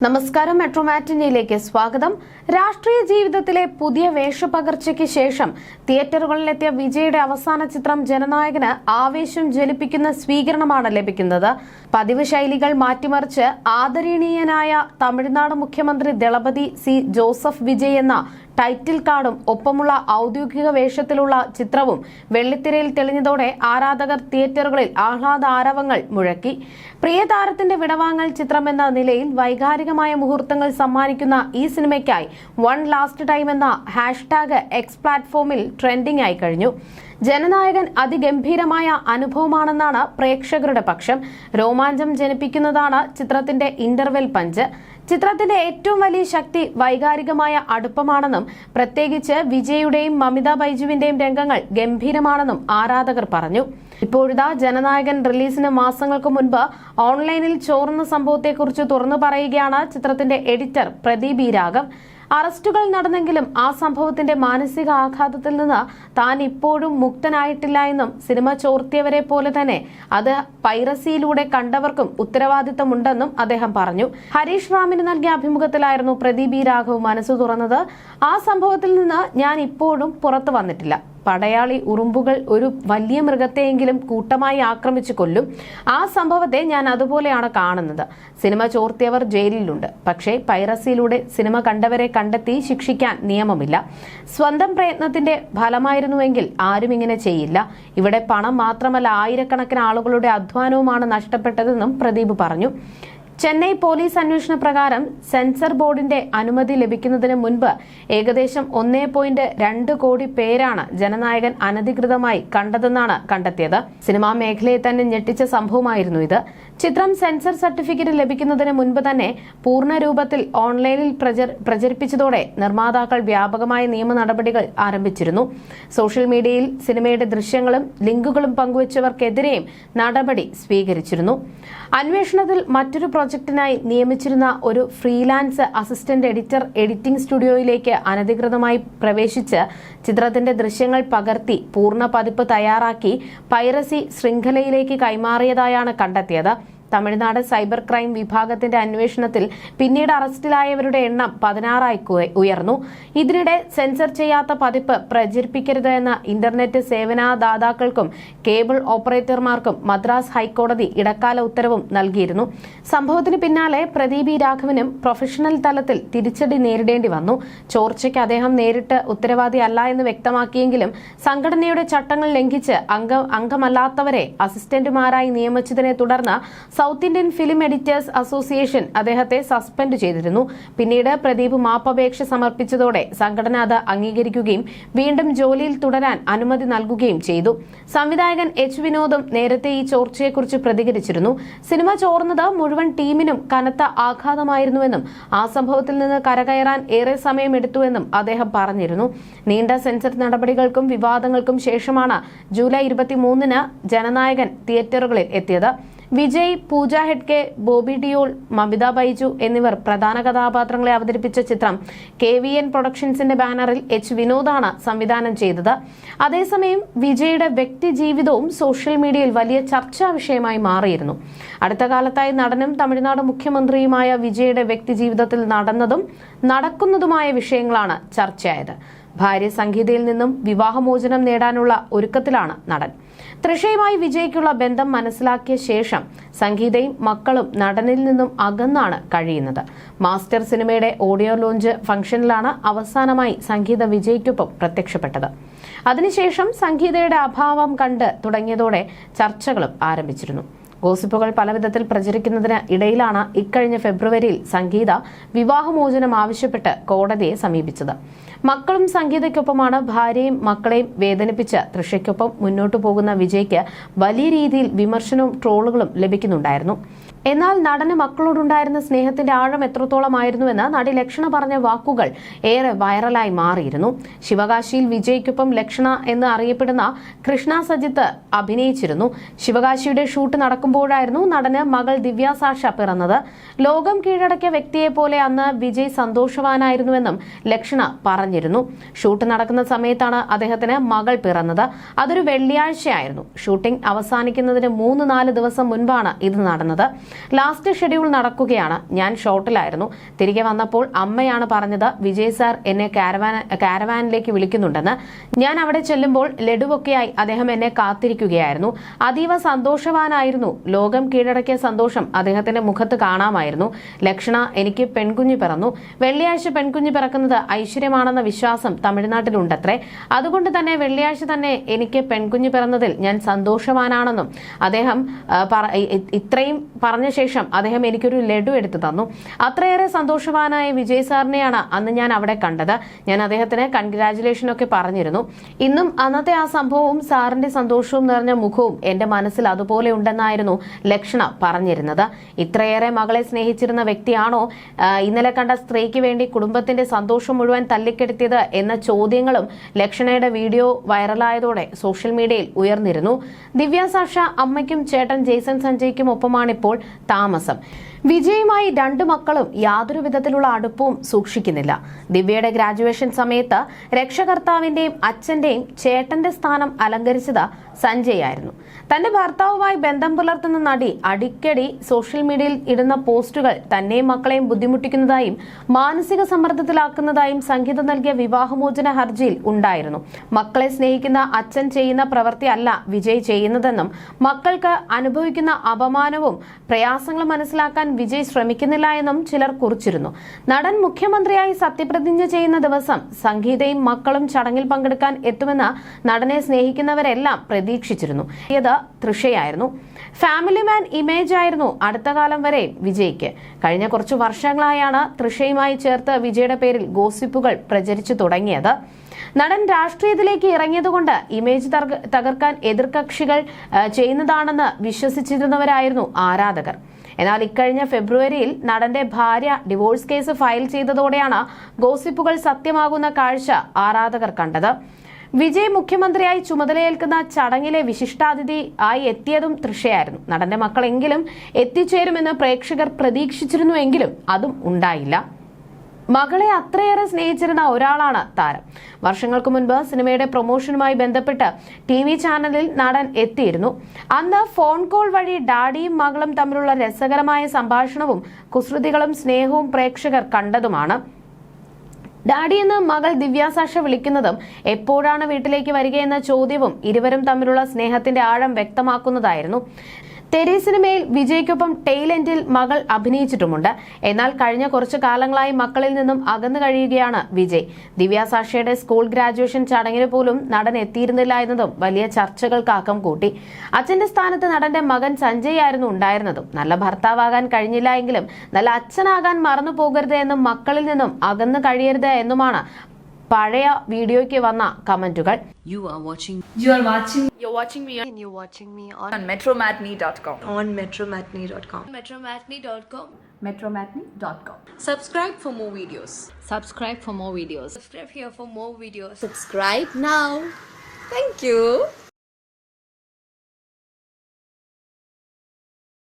നമസ്കാരം. മെട്രോ മാറ്റിനിയിലേക്ക് സ്വാഗതം. രാഷ്ട്രീയ ജീവിതത്തിലെ പുതിയ വേഷപകർച്ചയ്ക്ക് ശേഷം തിയേറ്ററുകളിലെത്തിയ വിജയുടെ അവസാന ചിത്രം ജനനായകന് ആവേശം ജ്വലിപ്പിക്കുന്ന സ്വീകരണമാണ് ലഭിക്കുന്നത്. പതിവ് ശൈലികൾ മാറ്റിമറിച്ച് ആദരണീയനായ തമിഴ്നാട് മുഖ്യമന്ത്രി ദളപതി സി ജോസഫ് വിജയ് എന്ന ടൈറ്റിൽ കാർഡും ഒപ്പമുള്ള ഔദ്യോഗിക വേഷത്തിലുള്ള ചിത്രവും വെള്ളിത്തിരയിൽ തെളിഞ്ഞതോടെ ആരാധകർ തിയേറ്ററുകളിൽ ആഹ്ലാദ ആരവങ്ങൾ മുഴക്കി. പ്രിയ താരത്തിന്റെ വിടവാങ്ങൽ ചിത്രമെന്ന നിലയിൽ വൈകാരികമായ മുഹൂർത്തങ്ങൾ സമ്മാനിക്കുന്ന ഈ സിനിമയ്ക്കായി വൺ ലാസ്റ്റ് ടൈം എന്ന ഹാഷ്ടാഗ് എക്സ് പ്ലാറ്റ്ഫോമിൽ ട്രെൻഡിംഗ് ആയി കഴിഞ്ഞു. ജനനായകൻ അതിഗംഭീരമായ അനുഭവമാണെന്നാണ് പ്രേക്ഷകരുടെ പക്ഷം. രോമാഞ്ചം ജനിപ്പിക്കുന്നതാണ് ചിത്രത്തിന്റെ ഇന്റർവെൽ പഞ്ച്. ചിത്രത്തിന്റെ ഏറ്റവും വലിയ ശക്തി വൈകാരികമായ അടുപ്പമാണെന്നും പ്രത്യേകിച്ച് വിജയുടെയും മമിത ബൈജുവിന്റെയും രംഗങ്ങൾ ഗംഭീരമാണെന്നും ആരാധകർ പറഞ്ഞു. ഇപ്പോഴിതാ ജനനായകൻ റിലീസിന് മാസങ്ങൾക്ക് മുൻപ് ഓൺലൈനിൽ ചോർന്ന സംഭവത്തെക്കുറിച്ച് തുറന്നു പറയുകയാണ് ചിത്രത്തിന്റെ എഡിറ്റർ പ്രദീപ് ഇ രാഘവ്. അറസ്റ്റുകൾ നടന്നെങ്കിലും ആ സംഭവത്തിന്റെ മാനസിക ആഘാതത്തിൽ നിന്ന് താൻ ഇപ്പോഴും മുക്തനായിട്ടില്ല എന്നും സിനിമ ചോർത്തിയവരെ പോലെ തന്നെ അത് പൈറസിയിലൂടെ കണ്ടവർക്കും ഉത്തരവാദിത്തമുണ്ടെന്നും അദ്ദേഹം പറഞ്ഞു. ഹരീഷ് റാമിന് നൽകിയ അഭിമുഖത്തിലായിരുന്നു പ്രദീപ് ഇ രാഘവ് മനസ്സു തുറന്നത്. ആ സംഭവത്തിൽ നിന്ന് ഞാൻ ഇപ്പോഴും പുറത്തു വന്നിട്ടില്ല. പടയാളി ഉറുമ്പുകൾ ഒരു വലിയ മൃഗത്തെയെങ്കിലും കൂട്ടമായി ആക്രമിച്ചു കൊല്ലും. ആ സംഭവത്തെ ഞാൻ അതുപോലെയാണ് കാണുന്നത്. സിനിമ ചോർത്തിയവർ ജയിലിലുണ്ട്. പക്ഷേ പൈറസിയിലൂടെ സിനിമ കണ്ടവരെ കണ്ടെത്തി ശിക്ഷിക്കാൻ നിയമമില്ല. സ്വന്തം പ്രയത്നത്തിന്റെ ഫലമായിരുന്നുവെങ്കിൽ ആരും ഇങ്ങനെ ചെയ്യില്ല. ഇവിടെ പണം മാത്രമല്ല, ആയിരക്കണക്കിന് ആളുകളുടെ അധ്വാനവുമാണ് നഷ്ടപ്പെട്ടതെന്നും പ്രദീപ് പറഞ്ഞു. ചെന്നൈ പോലീസ് അന്വേഷണ പ്രകാരം സെൻസർ ബോർഡിന്റെ അനുമതി ലഭിക്കുന്നതിന് മുൻപ് ഏകദേശം 1.2 കോടി പേരാണ് ജനനായകൻ അനധികൃതമായി കണ്ടതെന്നാണ് കണ്ടെത്തിയത്. സിനിമാ മേഖലയെ തന്നെ ഞെട്ടിച്ച സംഭവമായിരുന്നു ഇത്. ചിത്രം സെൻസർ സർട്ടിഫിക്കറ്റ് ലഭിക്കുന്നതിന് മുൻപ് തന്നെ പൂർണ്ണ രൂപത്തിൽ ഓൺലൈനിൽ പ്രചരിപ്പിച്ചതോടെ നിർമ്മാതാക്കൾ വ്യാപകമായ നിയമ നടപടികൾ ആരംഭിച്ചിരുന്നു. സോഷ്യൽ മീഡിയയിൽ സിനിമയുടെ ദൃശ്യങ്ങളും ലിങ്കുകളും പങ്കുവച്ചവർക്കെതിരെയും നടപടി സ്വീകരിച്ചിരുന്നു. അന്വേഷണത്തിൽ മറ്റൊരു പ്രോജക്ടിനായി നിയമിച്ചിരുന്ന ഒരു ഫ്രീലാൻസ് അസിസ്റ്റന്റ് എഡിറ്റർ എഡിറ്റിംഗ് സ്റ്റുഡിയോയിലേക്ക് അനധികൃതമായി പ്രവേശിച്ച് ചിത്രത്തിന്റെ ദൃശ്യങ്ങൾ പകർത്തി പൂർണ്ണ പതിപ്പ് തയ്യാറാക്കി പൈറസി ശൃംഖലയിലേക്ക് കൈമാറിയതായാണ് കണ്ടെത്തിയത്. തമിഴ്നാട് സൈബർ ക്രൈം വിഭാഗത്തിന്റെ അന്വേഷണത്തിൽ പിന്നീട് അറസ്റ്റിലായവരുടെ എണ്ണം 16 ഉയർന്നു. ഇതിനിടെ സെൻസർ ചെയ്യാത്ത പതിപ്പ് പ്രചരിപ്പിക്കരുത് എന്ന ഇന്റർനെറ്റ് സേവനദാതാക്കൾക്കും കേബിൾ ഓപ്പറേറ്റർമാർക്കും മദ്രാസ് ഹൈക്കോടതി ഇടക്കാല ഉത്തരവും നൽകിയിരുന്നു. സംഭവത്തിന് പിന്നാലെ പ്രദീപ് ഇ രാഘവനും പ്രൊഫഷണൽ തലത്തിൽ തിരിച്ചടി നേരിടേണ്ടി വന്നു. ചോർച്ചയ്ക്ക് അദ്ദേഹം നേരിട്ട് ഉത്തരവാദിയല്ല എന്ന് വ്യക്തമാക്കിയെങ്കിലും സംഘടനയുടെ ചട്ടങ്ങൾ ലംഘിച്ച് അംഗമല്ലാത്തവരെ അസിസ്റ്റന്റുമാരായി നിയമിച്ചതിനെ തുടർന്ന് south Indian film editors association അദ്ദേഹത്തെ സസ്പെൻഡ് ചെയ്തിരുന്നു. പിന്നീട് പ്രദീപ് മാപ്പപേക്ഷ സമർപ്പിച്ചതോടെ സംഘടന അത് അംഗീകരിക്കുകയും വീണ്ടും ജോലിയിൽ തുടരാൻ അനുമതി നൽകുകയും ചെയ്തു. സംവിധായകൻ എച്ച് വിനോദും നേരത്തെ ഈ ചോർച്ചയെക്കുറിച്ച് പ്രതികരിച്ചിരുന്നു. സിനിമ ചോർന്നത് മുഴുവൻ ടീമിനും കനത്ത ആഘാതമായിരുന്നുവെന്നും ആ സംഭവത്തിൽ നിന്ന് കരകയറാൻ ഏറെ സമയമെടുത്തുവെന്നും അദ്ദേഹം പറഞ്ഞിരുന്നു. നീണ്ട സെൻസർ നടപടികൾക്കും വിവാദങ്ങൾക്കും ശേഷമാണ് ജൂലൈ 23-ന് ജനനായകൻ തിയേറ്ററുകളിൽ എത്തിയത്. വിജയ്, പൂജ ഹെഡ്കെ, ബോബി ഡിയോൾ, മമിത ബൈജു എന്നിവർ പ്രധാന കഥാപാത്രങ്ങളെ അവതരിപ്പിച്ച ചിത്രം KVN പ്രൊഡക്ഷൻസിന്റെ ബാനറിൽ എച്ച് വിനോദാണ് സംവിധാനം ചെയ്തത്. അതേസമയം വിജയുടെ വ്യക്തി ജീവിതവും സോഷ്യൽ മീഡിയയിൽ വലിയ ചർച്ചാ വിഷയമായി മാറിയിരുന്നു. അടുത്ത കാലത്തായി നടനും തമിഴ്നാട് മുഖ്യമന്ത്രിയുമായ വിജയുടെ വ്യക്തി ജീവിതത്തിൽ നടന്നതും നടക്കുന്നതുമായ വിഷയങ്ങളാണ് ചർച്ചയായത്. ഭാര്യ സംഗീതയിൽ നിന്നും വിവാഹമോചനം നേടാനുള്ള ഒരുക്കത്തിലാണ് നടൻ. തൃഷയുമായി വിജയ്ക്കുള്ള ബന്ധം മനസ്സിലാക്കിയ ശേഷം സംഗീതയും മക്കളും നടനിൽ നിന്നും അകന്നാണ് കഴിയുന്നത്. മാസ്റ്റർ സിനിമയുടെ ഓഡിയോ ലോഞ്ച് ഫംഗ്ഷനിലാണ് അവസാനമായി സംഗീത വിജയ്ക്കൊപ്പം പ്രത്യക്ഷപ്പെട്ടത്. അതിനുശേഷം സംഗീതയുടെ അഭാവം കണ്ട് തുടങ്ങിയതോടെ ചർച്ചകളും ആരംഭിച്ചിരുന്നു. ഗോസിപ്പുകൾ പലവിധത്തിൽ പ്രചരിക്കുന്നതിന് ഇടയിലാണ് ഇക്കഴിഞ്ഞ ഫെബ്രുവരിയിൽ സംഗീത വിവാഹമോചനം ആവശ്യപ്പെട്ട് കോടതിയെ സമീപിച്ചത്. മക്കളും സംഗീതയ്ക്കൊപ്പമാണ്. ഭാര്യയും മക്കളെയും വേദനിപ്പിച്ച് തൃഷയ്ക്കൊപ്പം മുന്നോട്ടു പോകുന്ന വിജയ്ക്ക് വലിയ രീതിയിൽ വിമർശനവും ട്രോളുകളും ലഭിക്കുന്നുണ്ടായിരുന്നു. എന്നാൽ നടന് മക്കളോടുണ്ടായിരുന്ന സ്നേഹത്തിന്റെ ആഴം എത്രത്തോളമായിരുന്നുവെന്ന് നടി ലക്ഷണ പറഞ്ഞ വാക്കുകൾ ഏറെ വൈറലായി മാറിയിരുന്നു. ശിവകാശിയിൽ വിജയ്ക്കൊപ്പം ലക്ഷണ എന്ന് അറിയപ്പെടുന്ന കൃഷ്ണ സജിത്ത് അഭിനയിച്ചിരുന്നു. ശിവകാശിയുടെ ഷൂട്ട് നടക്കുമ്പോഴായിരുന്നു നടന് മകൾ ദിവ്യ സാഷ പിറന്നത്. ലോകം കീഴടക്കിയ വ്യക്തിയെ പോലെ അന്ന് വിജയ് സന്തോഷവാനായിരുന്നുവെന്നും ലക്ഷണ പറഞ്ഞിരുന്നു. ഷൂട്ട് നടക്കുന്ന സമയത്താണ് അദ്ദേഹത്തിന് മകൾ പിറന്നത്. അതൊരു വെള്ളിയാഴ്ചയായിരുന്നു. ഷൂട്ടിംഗ് അവസാനിക്കുന്നതിന് 3-4 ദിവസം മുൻപാണ് ഇത് നടന്നത്. ലാസ്റ്റ് ഷെഡ്യൂൾ നടക്കുകയാണ്. ഞാൻ ഷോട്ടിലായിരുന്നു. തിരികെ വന്നപ്പോൾ അമ്മയാണ് പറഞ്ഞത് വിജയ് സാർ എന്നെ കാരവാനിലേക്ക് വിളിക്കുന്നുണ്ടെന്ന്. ഞാൻ അവിടെ ചെല്ലുമ്പോൾ ലഡുവൊക്കെയായി അദ്ദേഹം എന്നെ കാത്തിരിക്കുകയായിരുന്നു. അതീവ സന്തോഷവാനായിരുന്നു. ലോകം കീഴടക്കിയ സന്തോഷം അദ്ദേഹത്തിന്റെ മുഖത്ത് കാണാമായിരുന്നു. ലക്ഷണ, എനിക്ക് പെൺകുഞ്ഞ് പിറന്നു. വെള്ളിയാഴ്ച പെൺകുഞ്ഞ് പിറക്കുന്നത് ഐശ്വര്യമാണെന്ന വിശ്വാസം തമിഴ്നാട്ടിലുണ്ടത്രേ. അതുകൊണ്ട് തന്നെ വെള്ളിയാഴ്ച തന്നെ എനിക്ക് പെൺകുഞ്ഞ് പിറന്നതിൽ ഞാൻ സന്തോഷവാനാണെന്നും അദ്ദേഹം ഇത്രയും പറഞ്ഞ ശേഷം അദ്ദേഹം എനിക്കൊരു ലഡു എടുത്തു തന്നു. അത്രയേറെ സന്തോഷവാനായ വിജയ് സാറിനെയാണ് അന്ന് ഞാൻ അവിടെ കണ്ടത്. ഞാൻ അദ്ദേഹത്തിന് കൺഗ്രാജുലേഷൻ ഒക്കെ പറഞ്ഞിരുന്നു. ഇന്നും അന്നത്തെ ആ സംഭവവും സാറിന്റെ സന്തോഷവും നിറഞ്ഞ മുഖവും എന്റെ മനസ്സിൽ അതുപോലെ ഉണ്ടെന്നായിരുന്നു ലക്ഷണ പറഞ്ഞിരുന്നത്. ഇത്രയേറെ മകളെ സ്നേഹിച്ചിരുന്ന വ്യക്തിയാണോ ഇന്നലെ കണ്ട സ്ത്രീക്ക് വേണ്ടി കുടുംബത്തിന്റെ സന്തോഷം മുഴുവൻ തല്ലിക്കെടുത്തിയത് എന്ന ചോദ്യങ്ങളും ലക്ഷണയുടെ വീഡിയോ വൈറലായതോടെ സോഷ്യൽ മീഡിയയിൽ ഉയർന്നിരുന്നു. ദിവ്യ സാഷ അമ്മയ്ക്കും ചേട്ടൻ ജെയ്സൺ സഞ്ജയ്ക്കും ഒപ്പമാണിപ്പോൾ താമസം. വിജയുമായി 2 മക്കളും യാതൊരു വിധത്തിലുള്ള അടുപ്പവും സൂക്ഷിക്കുന്നില്ല. ദിവ്യയുടെ ഗ്രാജുവേഷൻ സമയത്ത് രക്ഷകർത്താവിന്റെയും അച്ഛന്റെയും ചേട്ടന്റെ സ്ഥാനം അലങ്കരിച്ചത് സഞ്ജയ് ആയിരുന്നു. തന്റെ ഭർത്താവുമായി ബന്ധം പുലർത്തുന്ന നടി അടിക്കടി സോഷ്യൽ മീഡിയയിൽ ഇടുന്ന പോസ്റ്റുകൾ തന്നെയും മക്കളെയും ബുദ്ധിമുട്ടിക്കുന്നതായും മാനസിക സമ്മർദ്ദത്തിലാക്കുന്നതായും സംഗീത നൽകിയ വിവാഹമോചന ഹർജിയിൽ ഉണ്ടായിരുന്നു. മക്കളെ സ്നേഹിക്കുന്ന അച്ഛൻ ചെയ്യുന്ന പ്രവൃത്തി അല്ല വിജയ് ചെയ്യുന്നതെന്നും മക്കൾക്ക് അനുഭവിക്കുന്ന അപമാനവും പ്രയാസങ്ങളും മനസ്സിലാക്കാൻ വിജയ് ശ്രമിക്കുന്നില്ല എന്നും ചിലർ കുറിച്ചിരുന്നു. നടൻ മുഖ്യമന്ത്രിയായി സത്യപ്രതിജ്ഞ ചെയ്യുന്ന ദിവസം സംഗീതയും മക്കളും ചടങ്ങിൽ പങ്കെടുക്കാൻ എത്തുമെന്ന് നടനെ സ്നേഹിക്കുന്നവരെല്ലാം പ്രതീക്ഷിച്ചിരുന്നു. ഇത് തൃഷയായിരുന്നു. ഫാമിലി മാൻ ഇമേജ് ആയിരുന്നു അടുത്ത കാലം വരെ വിജയ്ക്ക്. കഴിഞ്ഞ കുറച്ചു വർഷങ്ങളായാണ് തൃഷയുമായി ചേർത്ത് വിജയുടെ പേരിൽ ഗോസിപ്പുകൾ പ്രചരിച്ചു തുടങ്ങിയത്. നടൻ രാഷ്ട്രീയത്തിലേക്ക് ഇറങ്ങിയതുകൊണ്ട് ഇമേജ് തകർക്കാൻ എതിർകക്ഷികൾ ചെയ്യുന്നതാണെന്ന് വിശ്വസിച്ചിരുന്നവരായിരുന്നു ആരാധകർ. എന്നാൽ ഇക്കഴിഞ്ഞ ഫെബ്രുവരിയിൽ നടന്റെ ഭാര്യ ഡിവോഴ്സ് കേസ് ഫയൽ ചെയ്തതോടെയാണ് ഗോസിപ്പുകൾ സത്യമാകുന്ന കാഴ്ച ആരാധകർ കണ്ടത്. വിജയ് മുഖ്യമന്ത്രിയായി ചുമതലയേൽക്കുന്ന ചടങ്ങിലെ വിശിഷ്ടാതിഥി ആയി എത്തിയതും തൃഷയായിരുന്നു. നടന്റെ മക്കളെങ്കിലും എത്തിച്ചേരുമെന്ന് പ്രേക്ഷകർ പ്രതീക്ഷിച്ചിരുന്നുവെങ്കിലും അതും ഉണ്ടായില്ല. മകളെ അത്രയേറെ സ്നേഹിച്ചിരുന്ന ഒരാളാണ് താരം. വർഷങ്ങൾക്ക് മുൻപ് സിനിമയുടെ പ്രൊമോഷനുമായി ബന്ധപ്പെട്ട് TV ചാനലിൽ നടൻ എത്തിയിരുന്നു. അന്ന് ഫോൺ കോൾ വഴി ഡാഡിയും മകളും തമ്മിലുള്ള രസകരമായ സംഭാഷണവും കുസൃതികളും സ്നേഹവും പ്രേക്ഷകർ കണ്ടതുമാണ്. ഡാഡി എന്ന് മകൾ ദിവ്യ സാഷ വിളിക്കുന്നതും എപ്പോഴാണ് വീട്ടിലേക്ക് വരികയെന്ന ചോദ്യവും ഇരുവരും തമ്മിലുള്ള സ്നേഹത്തിന്റെ ആഴം വ്യക്തമാക്കുന്നതായിരുന്നു. തെരി സിനിമയിൽ വിജയ്ക്കൊപ്പം ടെയിൽ എൻഡിൽ മകൾ അഭിനയിച്ചിട്ടുമുണ്ട്. എന്നാൽ കഴിഞ്ഞ കുറച്ചു കാലങ്ങളായി മക്കളിൽ നിന്നും അകന്നു കഴിയുകയാണ് വിജയ്. ദിവ്യ സാഷയുടെ സ്കൂൾ ഗ്രാജുവേഷൻ ചടങ്ങിന് പോലും നടൻ എത്തിയിരുന്നില്ല എന്നതും വലിയ ചർച്ചകൾക്ക് ആക്കം കൂട്ടി. അച്ഛന്റെ സ്ഥാനത്ത് നടന്റെ മകൻ സഞ്ജയ് ആയിരുന്നു ഉണ്ടായിരുന്നതും. നല്ല ഭർത്താവാകാൻ കഴിഞ്ഞില്ല എങ്കിലും നല്ല അച്ഛനാകാൻ മറന്നു പോകരുത് എന്നും മക്കളിൽ നിന്നും അകന്നു കഴിയരുത് എന്നുമാണ് പഴയ വീഡിയോയ്ക്ക് വന്ന കമന്റുകൾ. You're watching me on metromatney.com. metromatney.com. Subscribe for more videos. Subscribe here for more videos. Subscribe now. Thank you.